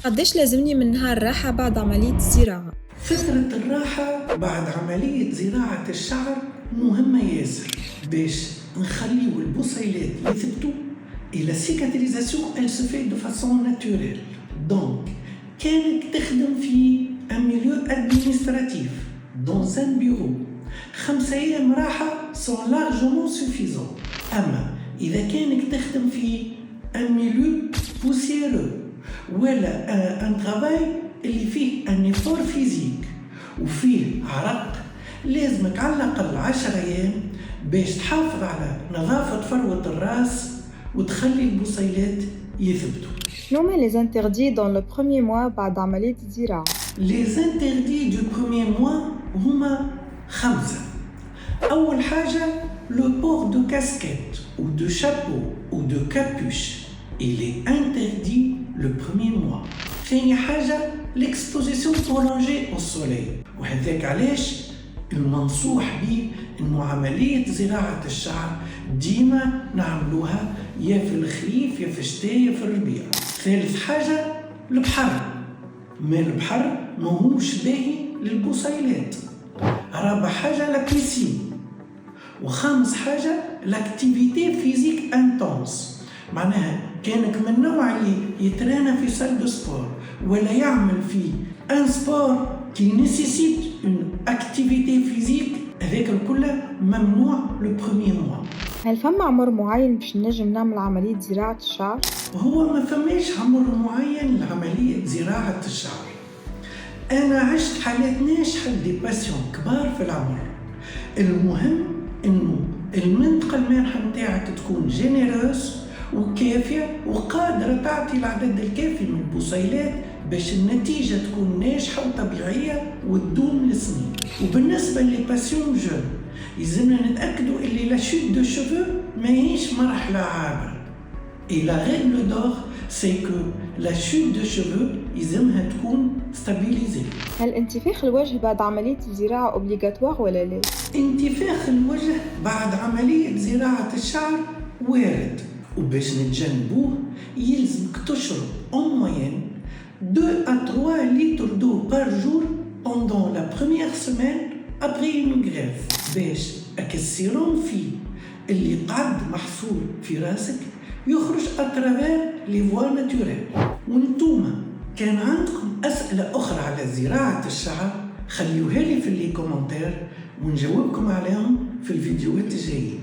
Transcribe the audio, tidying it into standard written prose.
قديش لازمني من نهار راحة بعد عملية الزراعة؟ فترة الراحة بعد عملية زراعة الشعر مهمة ياسر باش نخليو البصيلات يثبتوا et la cicatrisation elle se fait de façon naturelle. Donc كانك تخدم في un milieu administratif dans un bureau 5 أيام راحة sont largement suffisants. أما إذا كانك تخدم في un milieu poussiéreux ولا un travail اللي فيه ان effort فيزيك وفيه عرق لازمك على الأقل 10 أيام باش تحافظ على نظافة فروة الراس وتخلي البصيلات يثبتوا. شنو هما les interdits dans le premier mois بعد عملية الزراعة؟ Les interdits du premier mois هما 5. أول حاجة le port de casquette ou de chapeau ou de capuche il est interdit le premier mois. ثاني حاجة l'exposition prolongée au soleil وهذاك علاش المنصوح به إنه عملية زراعة الشعر ديما نعملوها يا في الخريف يا في الشتاء يا في الربيع. ثالث حاجة البحر ما البحر ماهوش باهي للبصيلات. رابع حاجة لا بيسين. وخامس حاجة لاكتيفيتي فيزيك انتونس معناها كانك من النوع اللي يترانا في سال دو سبور ولا يعمل في ان سبور كي نيسيسيت اون اكتيفيتي فيزيك هذاك الكل ممنوع لو بروميير موا. هل فما عمر معين باش نجم نعمل عملية زراعة الشعر؟ هو ما فماش عمر معين لعملية زراعة الشعر. أنا عشت حالات ناجحة دي باسيون كبار في العمر. المهم إنه المنطقة المانحة متاعك تكون جينيروس وكافية وقادرة تعطي العدد الكافي من البصيلات باش النتيجة تكون ناجحة وطبيعية وتدوم لسنين. وبالنسبة للباسيون جون يلزمنا نتأكدوا اللي لا شوت دو شوفو ماهيش مرحلة عابرة. Et la règle d'or c'est que la chute de cheveux يلزمها تكون stabilisée. هل انتفاخ الوجه بعد عملية الزراعة اوبليغاتوار ولا لا؟ انتفاخ الوجه بعد عملية زراعة الشعر وارد وباش نتجنبوه يلزمك تشرب en moyenne 2 à 3 litres d'eau par jour pendant la première semaine après une greffe باش السيروم فيه اللي قعد محصور في راسك يخرج اترافير لي فوا ناتوريل. وانتوما كان عندكم اسئله اخرى على زراعه الشعر خليوها لي في لي كومنتير ونجاوبكم عليهم في الفيديوهات الجايه.